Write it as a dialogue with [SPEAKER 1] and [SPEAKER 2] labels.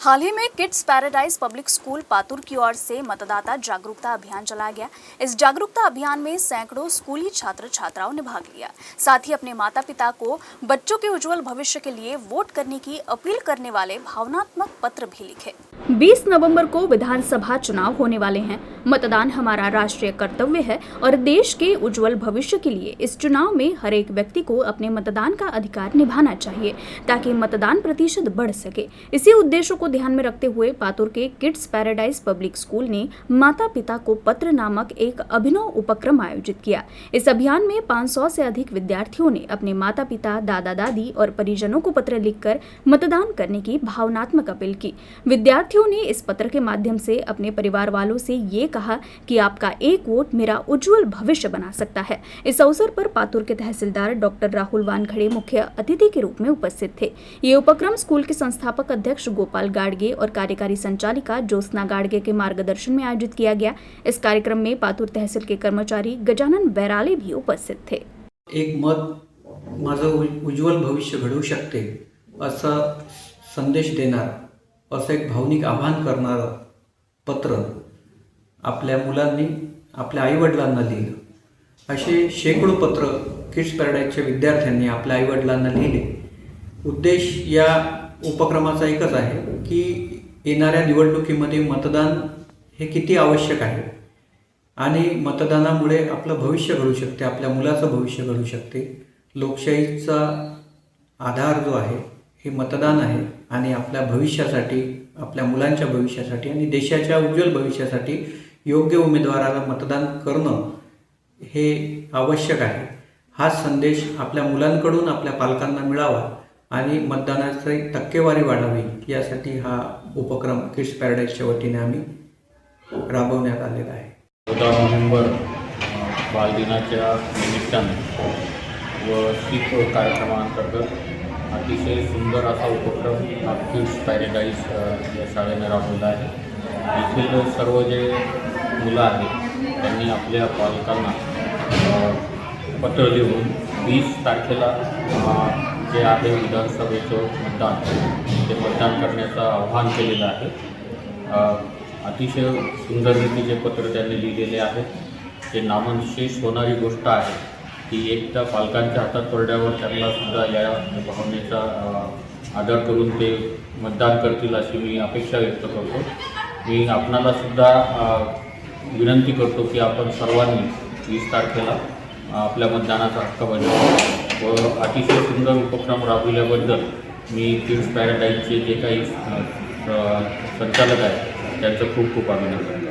[SPEAKER 1] हाल ही में kids paradise public school Patur की ओर से मतदाता जागरूकता अभियान चलाया गया। इस जागरूकता अभियान में सैकड़ों स्कूली छात्र छात्राओं ने भाग लिया। साथ ही अपने माता पिता को बच्चों के उज्जवल भविष्य के लिए वोट करने की अपील करने वाले भावनात्मक पत्र भी लिखे। 20 नवंबर को विधानसभा चुनाव होने वाले हैं। मतदान हमारा राष्ट्रीय कर्तव्य है और देश के उज्जवल भविष्य के लिए इस चुनाव में हर एक व्यक्ति को अपने मतदान का अधिकार निभाना चाहिए ताकि मतदान प्रतिशत बढ़ सके। इसी उद्देश्य को ध्यान में रखते हुए पातुर के किड्स पैराडाइज पब्लिक स्कूल ने माता पिता को पत्र नामक एक अभिनव उपक्रम आयोजित किया। इस अभियान में 500 से अधिक विद्यार्थियों ने अपने माता पिता, दादा दादी और परिजनों को पत्र लिखकर मतदान करने की भावनात्मक अपील की। विद्यार्थियों ने इस पत्र के माध्यम से अपने परिवार वालों से ये कहा कि आपका एक वोट मेरा उज्जवल भविष्य बना सकता है। इस अवसर पर पातुर के तहसीलदार डॉक्टर राहुल वानखड़े मुख्य अतिथि के रूप में उपस्थित थे। ये उपक्रम स्कूल के संस्थापक अध्यक्ष गोपाल गाड़गे और कार्यकारी संचालिका ज्योत्सना गाड़गे के मार्गदर्शन में आयोजित किया गया। इस कार्यक्रम में पातुर तहसील के कर्मचारी गजानन बैराले भी उपस्थित थे।
[SPEAKER 2] एक मत माझं उज्ज्वल भविष्य घडवू शकते असा संदेश देणार, असं एक भावनिक आवाहन करणारं पत्र आपल्या मुलांनी आपल्या आईवडिलांना लिहिलं। असे शेकडो पत्र किड्स पॅराडाइजच्या विद्यार्थ्यांनी आपल्या आईवडिलांना लिहिले। उद्देश या उपक्रमाचा एकच आहे की येणाऱ्या निवडणुकीमध्ये मतदान हे किती आवश्यक आहे आणि मतदानामुळे आपलं भविष्य घडू शकते, आपल्या मुलाचं भविष्य घडू शकते। लोकशाहीचा आधार जो आहे हे मतदान आहे आणि आपल्या भविष्यासाठी, आपल्या मुलांच्या भविष्यासाठी आणि देशाच्या उज्ज्वल भविष्यासाठी योग्य उमेदवाराला मतदान करणं हे आवश्यक आहे। हा संदेश आपल्या मुलांकडून आपल्या पालकांना मिळावा आणि मतदानाची टक्केवारी वाढावी यासाठी हा उपक्रम किड्स पॅराडाइजच्या वतीने आम्ही राबवण्यात आलेला आहे।
[SPEAKER 3] 14 नोव्हेंबर बालदिनाच्या निमित्ताने व स्वीप कार्यक्रमांतर्गत अतिशय सुंदर असा उपक्रम हा किड्स पॅराडाइज या शाळेने राबवला आहे। येथील सर्व जे मुलं आहेत त्यांनी आपल्या पालकांना पत्र लिहून 20 तारखेला जे आहे विधानसभेचं मतदान ते मतदान करण्याचं आवाहन केलेलं आहे। अतिशय सुंदर रीतीचे पत्र त्यांनी लिहिलेले आहे। ते नामशेष होणारी गोष्ट आहे की एकदा पालकांच्या हातात पडल्यावर त्यांना सुद्धा या भावनेचा आदर करून ते मतदान करतील अशी मी अपेक्षा व्यक्त करतो। मी आपणाला सुद्धा विनंती करतो की आपण सर्वांनी 20 तारखेला आपल्या मतदानाचा हक्क बजावा व अतिशय सुंदर उपक्रम राबविल्याबद्दल मी किड्स पॅराडाइजचे जे काही संचालक आहेत त्यांचं खूप खूप अभिनंदन करतो।